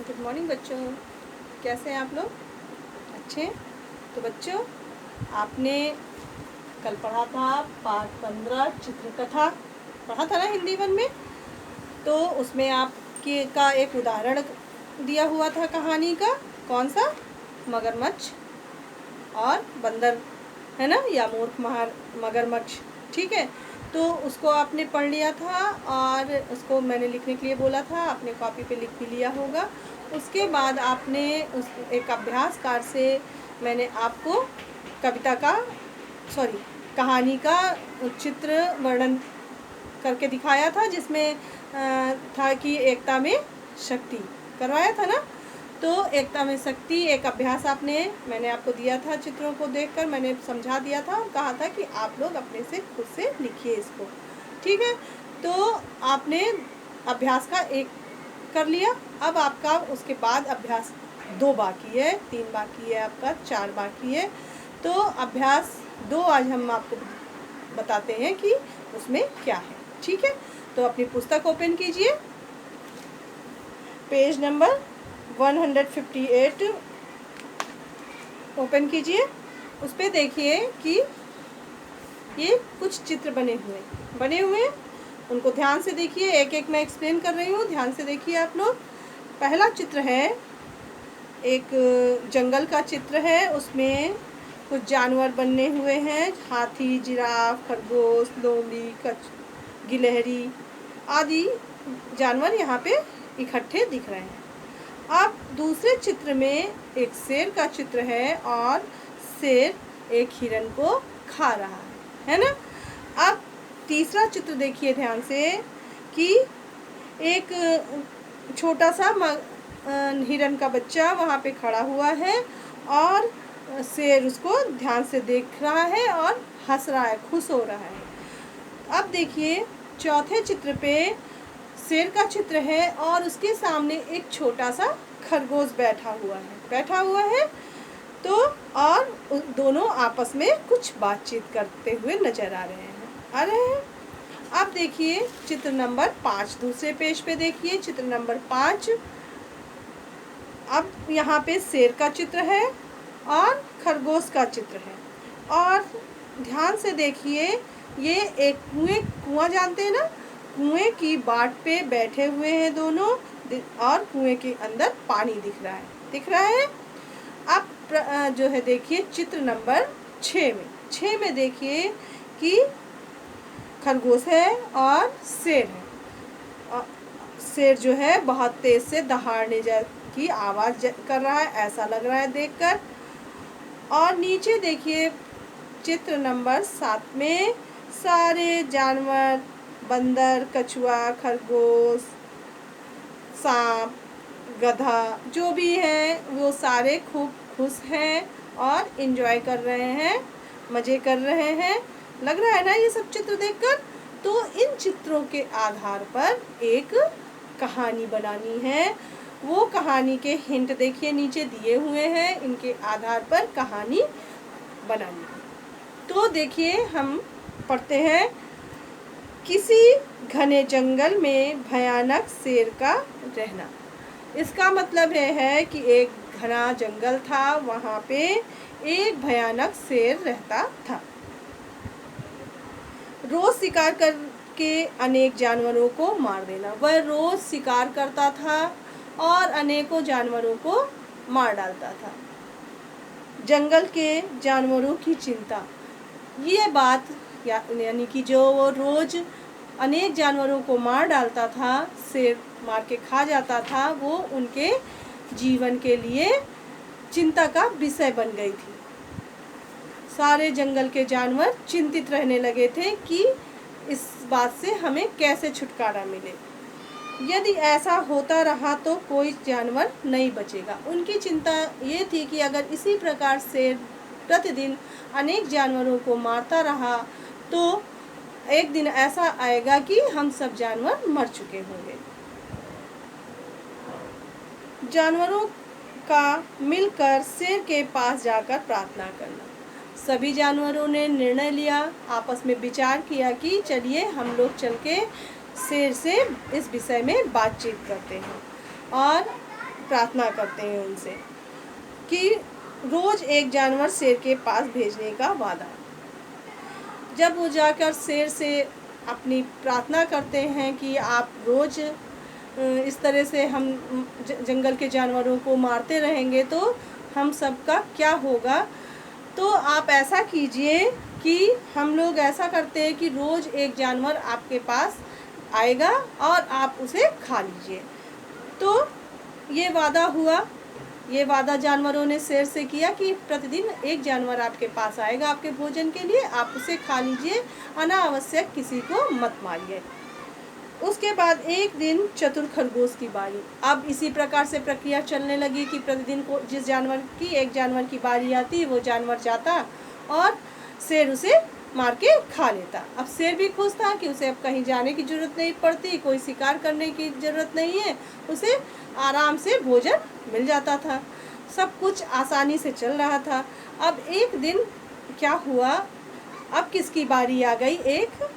Good morning बच्चों, कैसे हैं आप लोग? अच्छे। तो बच्चों, आपने कल पढ़ा था पाठ 15 चित्रकथा पढ़ा था ना हिंदी वन में। तो उसमें आपके का एक उदाहरण दिया हुआ था कहानी का। कौन सा? मगरमच्छ और बंदर, है ना, या मूर्ख मगरमच्छ। ठीक है, तो उसको आपने पढ़ लिया था और उसको मैंने लिखने के लिए बोला था, आपने कॉपी पे लिख भी लिया होगा। उसके बाद आपने उस एक अभ्यासकार से मैंने आपको कविता का कहानी का चित्र वर्णन करके दिखाया था, जिसमें था कि एकता में शक्ति करवाया था ना। तो एकता में शक्ति एक अभ्यास मैंने आपको दिया था। चित्रों को देखकर मैंने समझा दिया था और कहा था कि आप लोग अपने से खुद से लिखिए इसको। ठीक है, तो आपने अभ्यास का एक कर लिया। अब आपका उसके बाद अभ्यास 2 बाकी है, 3 बाकी है, आपका 4 बाकी है। तो अभ्यास 2 आज हम आपको बताते हैं कि उसमें क्या है। ठीक है, तो अपनी पुस्तक ओपन कीजिए, पेज नंबर 158 ओपन कीजिए। उस पर देखिए कि ये कुछ चित्र बने हुए उनको ध्यान से देखिए। एक एक मैं एक्सप्लेन कर रही हूँ, ध्यान से देखिए आप लोग। पहला चित्र है एक जंगल का चित्र है, उसमें कुछ जानवर बने हुए हैं। हाथी, जिराफ, खरगोश, लोमड़ी, गिलहरी आदि जानवर यहाँ पे इकट्ठे दिख रहे हैं। अब दूसरे चित्र में एक शेर का चित्र है और शेर एक हिरन को खा रहा है ना। अब तीसरा चित्र देखिए ध्यान से कि एक छोटा सा हिरन का बच्चा वहाँ पे खड़ा हुआ है और शेर उसको ध्यान से देख रहा है और हंस रहा है, खुश हो रहा है। अब देखिए चौथे चित्र पे शेर का चित्र है और उसके सामने एक छोटा सा खरगोश बैठा हुआ है। तो और दोनों आपस में कुछ बातचीत करते हुए नजर आ रहे हैं। अब देखिए चित्र नंबर 5, दूसरे पेज पे देखिए चित्र नंबर 5। अब यहाँ पे शेर का चित्र है और खरगोश का चित्र है और ध्यान से देखिए ये एक कुआं जानते हैं ना, कुएं की बाट पे बैठे हुए हैं दोनों और कुएं के अंदर पानी दिख रहा है। अब जो है देखिए चित्र नंबर 6 में देखिए कि खरगोश है और शेर है। शेर जो है बहुत तेज से दहाड़ने की आवाज कर रहा है, ऐसा लग रहा है देखकर। और नीचे देखिए चित्र नंबर 7 में सारे जानवर, बंदर, कछुआ, खरगोश, सांप, गधा जो भी हैं वो सारे खूब खुश हैं और एंजॉय कर रहे हैं, मज़े कर रहे हैं। लग रहा है ना ये सब चित्र देखकर। तो इन चित्रों के आधार पर एक कहानी बनानी है। वो कहानी के हिंट देखिए नीचे दिए हुए हैं, इनके आधार पर कहानी बनानी है। तो देखिए हम पढ़ते हैं। किसी घने जंगल में भयानक शेर का रहना। इसका मतलब है कि एक घना जंगल था, वहाँ पे एक भयानक शेर रहता था। रोज शिकार करके अनेक जानवरों को मार देना। वह रोज शिकार करता था और अनेकों जानवरों को मार डालता था। जंगल के जानवरों की चिंता, ये बात यानी कि जो वो रोज अनेक जानवरों को मार डालता था, शेर मार के खा जाता था, वो उनके जीवन के लिए चिंता का विषय बन गई थी। सारे जंगल के जानवर चिंतित रहने लगे थे कि इस बात से हमें कैसे छुटकारा मिले। यदि ऐसा होता रहा तो कोई जानवर नहीं बचेगा। उनकी चिंता ये थी कि अगर इसी प्रकार से प्रतिदिन अनेक जानवरों को मारता रहा तो एक दिन ऐसा आएगा कि हम सब जानवर मर चुके होंगे। जानवरों का मिलकर शेर के पास जाकर प्रार्थना करना। सभी जानवरों ने निर्णय लिया, आपस में विचार किया कि चलिए हम लोग चल के शेर से इस विषय में बातचीत करते हैं और प्रार्थना करते हैं उनसे कि रोज़ एक जानवर शेर के पास भेजने का वादा। जब वो जाकर शेर से अपनी प्रार्थना करते हैं कि आप रोज़ इस तरह से हम जंगल के जानवरों को मारते रहेंगे तो हम सबका क्या होगा, तो आप ऐसा कीजिए कि हम लोग ऐसा करते हैं कि रोज़ एक जानवर आपके पास आएगा और आप उसे खा लीजिए। तो ये वादा हुआ, ये वादा जानवरों ने शेर से किया कि प्रतिदिन एक जानवर आपके पास आएगा आपके भोजन के लिए, आप उसे खा लीजिए, अनावश्यक किसी को मत मारिए। उसके बाद एक दिन चतुर खरगोश की बारी। अब इसी प्रकार से प्रक्रिया चलने लगी कि प्रतिदिन को जिस जानवर की एक जानवर की बारी आती वो जानवर जाता और शेर उसे मार के खा लेता। अब शेर भी खुश था कि उसे अब कहीं जाने की ज़रूरत नहीं पड़ती, कोई शिकार करने की ज़रूरत नहीं है, उसे आराम से भोजन मिल जाता था, सब कुछ आसानी से चल रहा था। अब एक दिन क्या हुआ, अब किसकी बारी आ गई, एक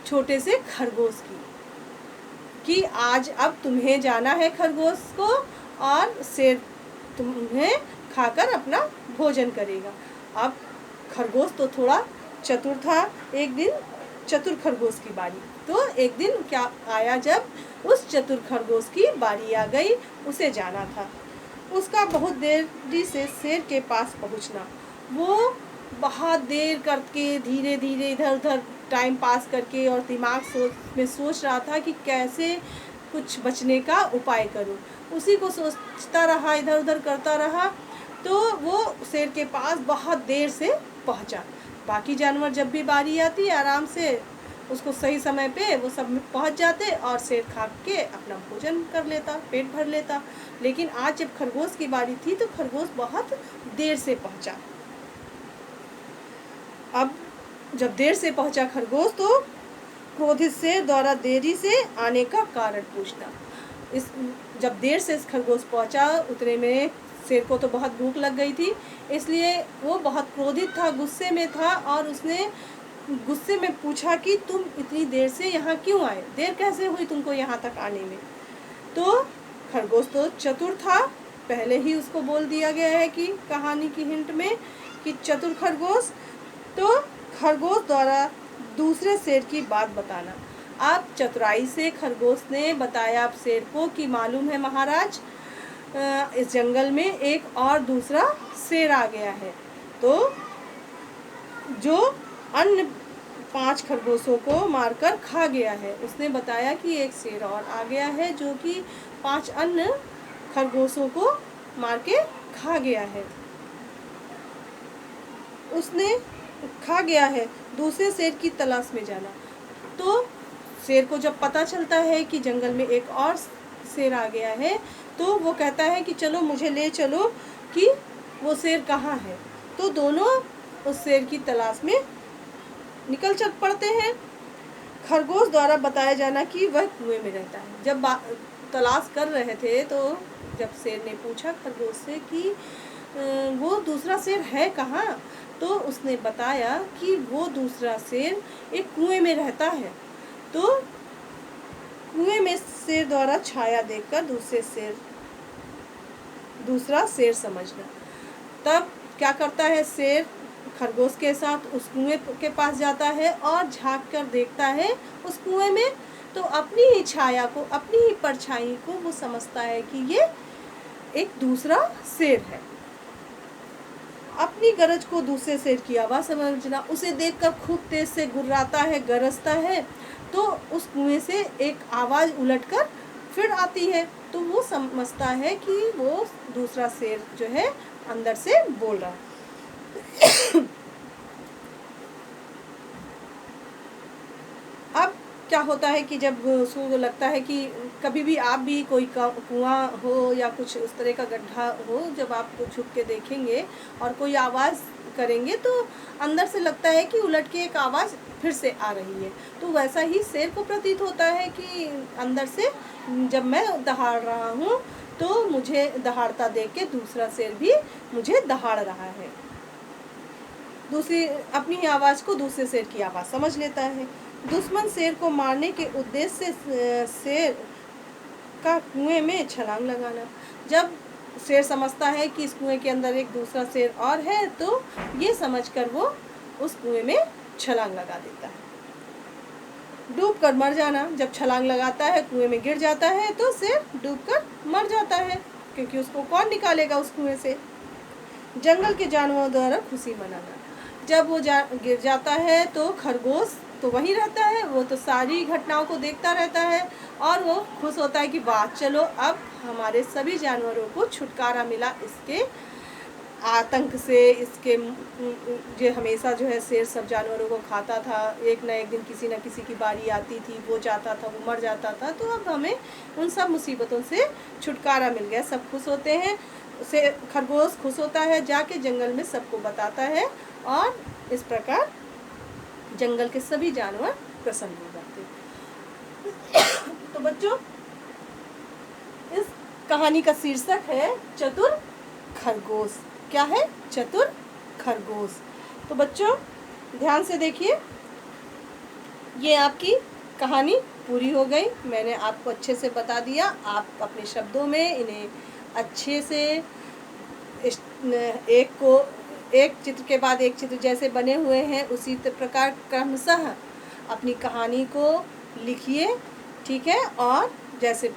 छोटे से खरगोश की, कि आज अब तुम्हें जाना है खरगोश को और शेर तुम्हें खाकर अपना भोजन करेगा। अब खरगोश तो थोड़ा चतुर था, एक दिन चतुर खरगोश की बारी। तो एक दिन क्या आया, जब उस चतुर खरगोश की बारी आ गई, उसे जाना था। उसका बहुत देरी से शेर के पास पहुंचना, वो बहुत देर करके धीरे धीरे इधर उधर टाइम पास करके और दिमाग में सोच रहा था कि कैसे कुछ बचने का उपाय करूं। उसी को सोचता रहा, इधर उधर करता रहा, तो वो शेर के पास बहुत देर से पहुंचा। बाकी जानवर जब भी बारी आती आराम से उसको सही समय पे वो सब पहुंच जाते और शेर खा के अपना भोजन कर लेता, पेट भर लेता। लेकिन आज जब खरगोश की बारी थी तो खरगोश बहुत देर से पहुंचा। अब जब देर से पहुंचा खरगोश तो क्रोधित शेर द्वारा देरी से आने का कारण पूछना। जब देर से खरगोश पहुंचा, उतने में शेर को तो बहुत भूख लग गई थी, इसलिए वो बहुत क्रोधित था, गुस्से में था और उसने गुस्से में पूछा कि तुम इतनी देर से यहाँ क्यों आए, देर कैसे हुई तुमको यहाँ तक आने में। तो खरगोश तो चतुर था, पहले ही उसको बोल दिया गया है कि कहानी की हिंट में कि चतुर खरगोश, तो खरगोश द्वारा दूसरे शेर की बात बताना। अब चतुराई से खरगोश ने बताया अब शेर को कि मालूम है महाराज, इस जंगल में एक और दूसरा शेर आ गया है, तो जो अन्य 5 खरगोशों को मारकर खा गया है। उसने बताया कि एक शेर और आ गया है जो कि 5 अन्य खरगोशों को मार के खा गया है, उसने खा गया है। दूसरे शेर की तलाश में जाना। तो शेर को जब पता चलता है कि जंगल में एक और शेर आ गया है, तो वो कहता है कि चलो मुझे ले चलो कि वो शेर कहाँ है। तो दोनों उस शेर की तलाश में निकल चल पड़ते हैं। खरगोश द्वारा बताया जाना कि वह कुएं में रहता है। जब तलाश कर रहे थे तो जब शेर ने पूछा खरगोश से कि वो दूसरा शेर है कहाँ, तो उसने बताया कि वो दूसरा शेर एक कुएं में रहता है। तो कुएं में शेर द्वारा छाया देखकर दूसरा शेर समझना। तब क्या करता है शेर, खरगोश के साथ उस कुएं के पास जाता है और झांक कर देखता है उस कुएं में, तो अपनी ही छाया को, अपनी ही परछाई को वो समझता है कि ये एक दूसरा शेर है। अपनी गरज को दूसरे शेर की आवाज़ समझना। उसे देखकर खूब तेज से गुर्राता है, गरजता है, तो उस कुएं से एक आवाज़ उलटकर फिर आती है, तो वो समझता है कि वो दूसरा शेर जो है अंदर से बोल रहा है। अब क्या होता है कि जब उसको लगता है कि कभी भी आप भी कोई कुआं हो या कुछ उस तरह का गड्ढा हो, जब आप छुप के देखेंगे और कोई आवाज़ करेंगे तो अंदर से लगता है कि उलट के एक आवाज़ फिर से आ रही है। तो वैसा ही शेर को प्रतीत होता है कि अंदर से जब मैं दहाड़ रहा हूँ तो मुझे दहाड़ता देख के दूसरा शेर भी मुझे दहाड़ रहा है। दूसरी अपनी आवाज़ को दूसरे शेर की आवाज़ समझ लेता है। दुश्मन शेर को मारने के उद्देश्य से शेर का कुएं में छलांग लगाना। जब शेर समझता है कि इस कुएं के अंदर एक दूसरा शेर और है, तो ये समझकर वो उस कुएं में छलांग लगा देता है। डूब कर मर जाना, जब छलांग लगाता है कुएं में गिर जाता है तो शेर डूब कर मर जाता है, क्योंकि उसको कौन निकालेगा उस कुएं से। जंगल के जानवरों द्वारा खुशी मनाना, जब वो गिर जाता है तो खरगोश तो वहीं रहता है, वो तो सारी घटनाओं को देखता रहता है और वो खुश होता है कि वाह, चलो अब हमारे सभी जानवरों को छुटकारा मिला इसके आतंक से। इसके जो हमेशा जो है शेर सब जानवरों को खाता था, एक ना एक दिन किसी न किसी की बारी आती थी, वो जाता था, वो मर जाता था, तो अब हमें उन सब मुसीबतों से छुटकारा मिल गया। सब खुश होते हैं, उसे खरगोश खुश होता है, जाके जंगल में सबको बताता है और इस प्रकार जंगल के सभी जानवर प्रसन्न हो जाते हैं। तो बच्चों, इस कहानी का शीर्षक है चतुर खरगोश। क्या है? चतुर खरगोश। तो बच्चों ध्यान से देखिए, ये आपकी कहानी पूरी हो गई। मैंने आपको अच्छे से बता दिया, आप अपने शब्दों में इन्हें अच्छे से एक चित्र के बाद एक चित्र जैसे बने हुए हैं उसी प्रकार क्रमशः अपनी कहानी को लिखिए, ठीक है। और जैसे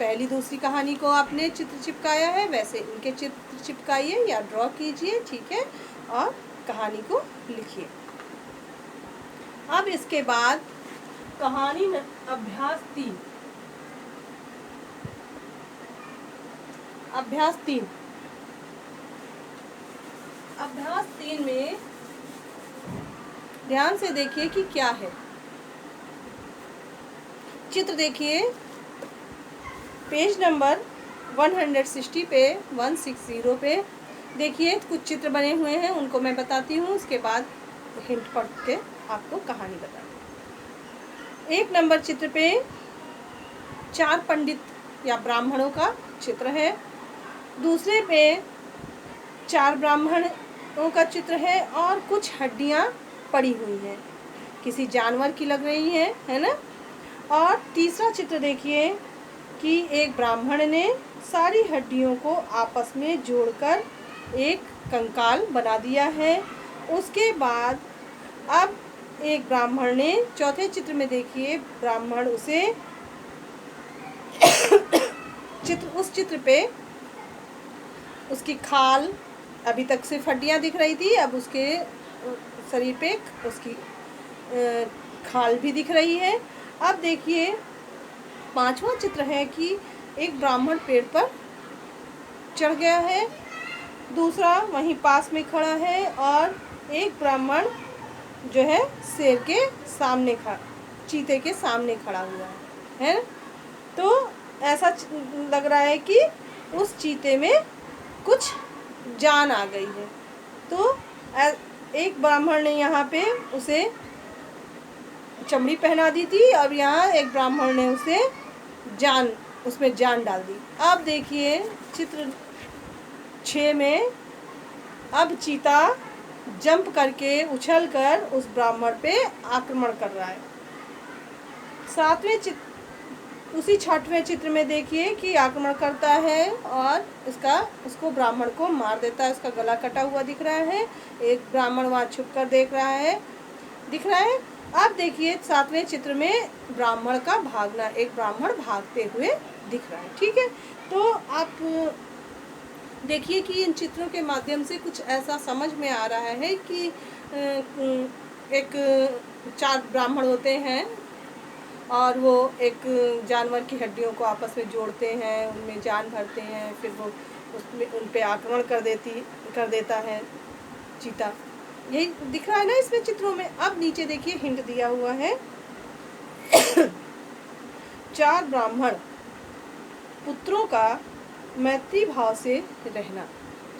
पहली दूसरी कहानी को आपने चित्र चिपकाया है वैसे इनके चित्र चिपकाइए या ड्रॉ कीजिए, ठीक है, और कहानी को लिखिए। अब इसके बाद कहानी अभ्यास 3 अभ्यास 3 में ध्यान से देखिए कि क्या है। चित्र देखिए, पेज नंबर 160 पे 160 पे देखिए कुछ चित्र बने हुए हैं, उनको मैं बताती हूँ, उसके बाद हिंट पढ़ के आपको कहानी बताती हूँ। 1 नंबर चित्र पे 4 पंडित या ब्राह्मणों का चित्र है। दूसरे पे 4 ब्राह्मणों का चित्र है और कुछ हड्डियाँ पड़ी हुई हैं, किसी जानवर की लग रही हैं, है ना। और तीसरा चित्र देखिए कि एक ब्राह्मण ने सारी हड्डियों को आपस में जोड़कर एक कंकाल बना दिया है। उसके बाद अब एक ब्राह्मण ने, चौथे चित्र में देखिए, ब्राह्मण उसे उस चित्र पे उसकी खाल, अभी तक सिर्फ हड्डियाँ दिख रही थी, अब उसके शरीर पे उसकी खाल भी दिख रही है। अब देखिए 5वां चित्र है कि एक ब्राह्मण पेड़ पर चढ़ गया है, दूसरा वहीं पास में खड़ा है और एक ब्राह्मण जो है शेर के सामने चीते के सामने खड़ा हुआ है। तो ऐसा लग रहा है कि उस चीते में कुछ जान आ गई है। तो एक ब्राह्मण ने यहाँ पे उसे चमड़ी पहना दी थी, अब यहाँ एक ब्राह्मण ने उसमें जान डाल दी। अब देखिए चित्र 6 में अब चीता जंप करके उछलकर उस ब्राह्मण पे आक्रमण कर रहा है। उसी 6वें चित्र में देखिए कि आक्रमण करता है और उसको ब्राह्मण को मार देता है। उसका गला कटा हुआ दिख रहा है, एक ब्राह्मण वहाँ छुपकर दिख रहा है। अब देखिए 7वें चित्र में ब्राह्मण का भागना, एक ब्राह्मण भागते हुए दिख रहा है, ठीक है। तो आप देखिए कि इन चित्रों के माध्यम से कुछ ऐसा समझ में आ रहा है कि एक 4 ब्राह्मण होते हैं और वो एक जानवर की हड्डियों को आपस में जोड़ते हैं, उनमें जान भरते हैं, फिर वो उन पे आक्रमण कर देता है चीता। यही दिख रहा है ना इसमें चित्रों में। अब नीचे देखिए हिंट दिया हुआ है 4 ब्राह्मण पुत्रों का मैत्री भाव से रहना।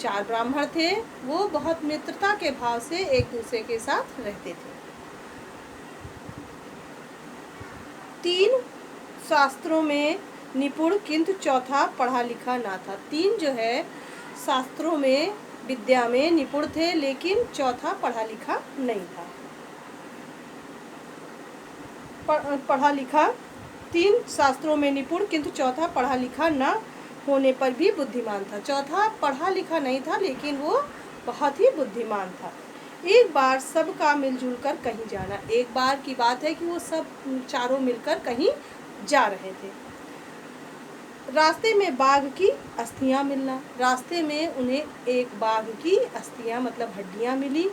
4 ब्राह्मण थे, वो बहुत मित्रता के भाव से एक दूसरे के साथ रहते थे। 3 शास्त्रों में निपुण किंतु चौथा पढ़ा लिखा ना था। 3 जो है शास्त्रों में, विद्या में निपुण थे लेकिन चौथा पढ़ा लिखा नहीं था। पढ़ा लिखा 3 शास्त्रों में निपुण, किंतु चौथा पढ़ा लिखा न होने पर भी बुद्धिमान था। चौथा पढ़ा लिखा नहीं था लेकिन वो बहुत ही बुद्धिमान था। एक बार सबका मिलजुल कर कहीं जाना। एक बार की बात है कि वो सब चारों मिलकर कहीं जा रहे थे। रास्ते में बाघ की अस्थियां मिलना। रास्ते में उन्हें एक बाघ की अस्थियां मतलब हड्डियां मिली।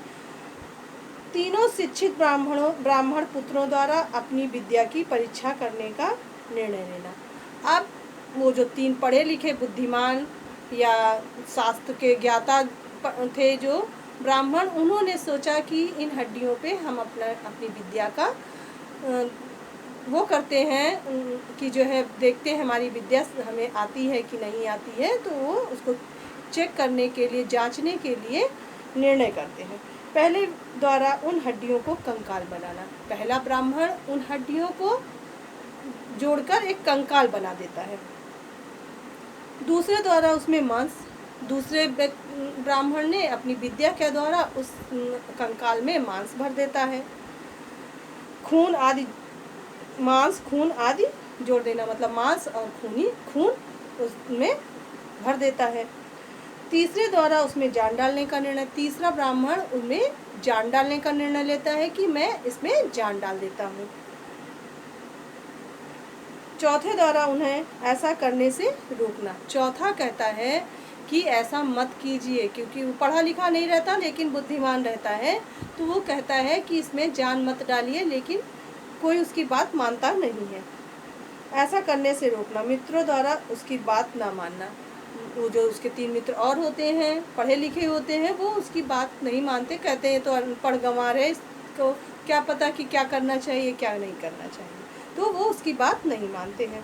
तीनों शिक्षित ब्राह्मण पुत्रों द्वारा अपनी विद्या की परीक्षा करने का निर्णय लेना। अब वो जो 3 पढ़े लिखे बुद्धिमान या शास्त्र के ज्ञाता थे जो ब्राह्मण, उन्होंने सोचा कि इन हड्डियों पे हम अपनी विद्या का वो करते हैं कि जो है देखते हैं हमारी विद्या हमें आती है कि नहीं आती है, तो वो उसको चेक करने के लिए, जांचने के लिए निर्णय करते हैं। पहले द्वारा उन हड्डियों को कंकाल बनाना। पहला ब्राह्मण उन हड्डियों को जोड़कर एक कंकाल बना देता है। दूसरे द्वारा उसमें मांस, दूसरे ब्राह्मण ने अपनी विद्या के द्वारा उस कंकाल में मांस भर देता है। खून आदि जोड़ देना, मतलब मांस और खून उसमें भर देता है। तीसरे द्वारा उसमें जान डालने का निर्णय। तीसरा ब्राह्मण उनमें जान डालने का निर्णय लेता है कि मैं इसमें जान डाल देता हूँ। चौथे द्वारा उन्हें ऐसा करने से रोकना। चौथा कहता है कि ऐसा मत कीजिए, क्योंकि वो पढ़ा लिखा नहीं रहता लेकिन बुद्धिमान रहता है, तो वो कहता है कि इसमें जान मत डालिए, लेकिन कोई उसकी बात मानता नहीं है। ऐसा करने से रोकना। मित्रों द्वारा उसकी बात ना मानना। वो जो उसके 3 मित्र और होते हैं, पढ़े लिखे होते हैं, वो उसकी बात नहीं मानते, कहते हैं तो अनपढ़ गंवार है, इसको क्या पता कि क्या करना चाहिए क्या नहीं करना चाहिए, तो वो उसकी बात नहीं मानते हैं।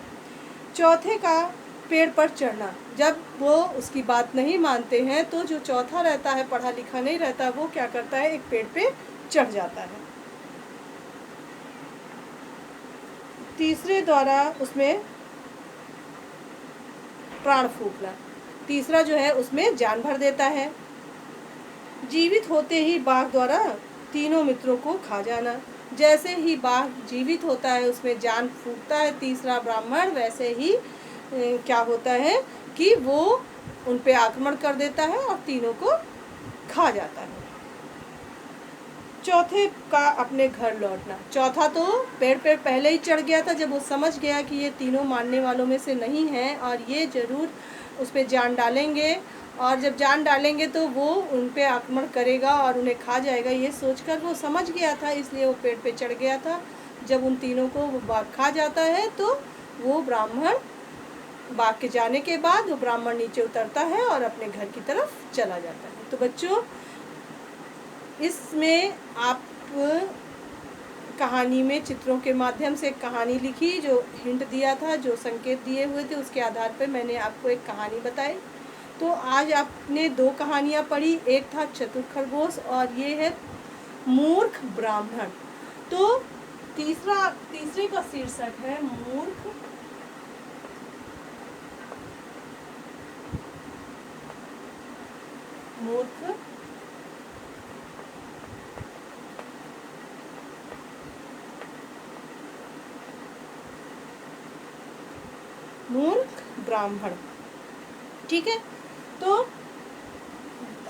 चौथे का पेड़ पर चढ़ना। जब वो उसकी बात नहीं मानते हैं तो जो चौथा रहता है, पढ़ा लिखा नहीं रहता, वो क्या करता है, एक पेड़ पे चढ़ जाता है। तीसरे द्वारा उसमें प्राण फूंकना। तीसरा जो है उसमें जान भर देता है। जीवित होते ही बाघ द्वारा तीनों मित्रों को खा जाना। जैसे ही बाघ जीवित होता है, उसमें जान फूंकता है तीसरा ब्राह्मण, वैसे ही क्या होता है कि वो उन पे आक्रमण कर देता है और तीनों को खा जाता है। चौथे का अपने घर लौटना। चौथा तो पेड़ पे पहले ही चढ़ गया था, जब वो समझ गया कि ये तीनों मानने वालों में से नहीं हैं और ये ज़रूर उस पर जान डालेंगे, और जब जान डालेंगे तो वो उन पे आक्रमण करेगा और उन्हें खा जाएगा, ये सोचकर वो समझ गया था, इसलिए वो पेड़ पे चढ़ गया था। जब उन तीनों को वो बाघ खा जाता है तो वो ब्राह्मण, बाघ के जाने के बाद वो ब्राह्मण नीचे उतरता है और अपने घर की तरफ चला जाता है। तो बच्चों, इसमें आप कहानी में चित्रों के माध्यम से कहानी लिखी, जो हिंट दिया था, जो संकेत दिए हुए थे, उसके आधार पर मैंने आपको एक कहानी बताई। तो आज आपने 2 कहानियाँ पढ़ी, एक था चतुर खरगोश और ये है मूर्ख ब्राह्मण। तो तीसरे का शीर्षक है मूर्ख ब्राह्मण। ठीक है, तो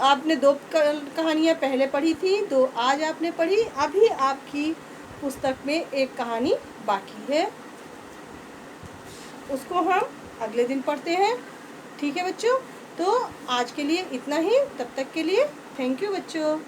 आपने 2 कहानियाँ पहले पढ़ी थी, 2 आज आपने पढ़ी। अभी आपकी पुस्तक में एक कहानी बाकी है, उसको हम अगले दिन पढ़ते हैं। ठीक है बच्चों, तो आज के लिए इतना ही। तब तक के लिए थैंक यू बच्चों।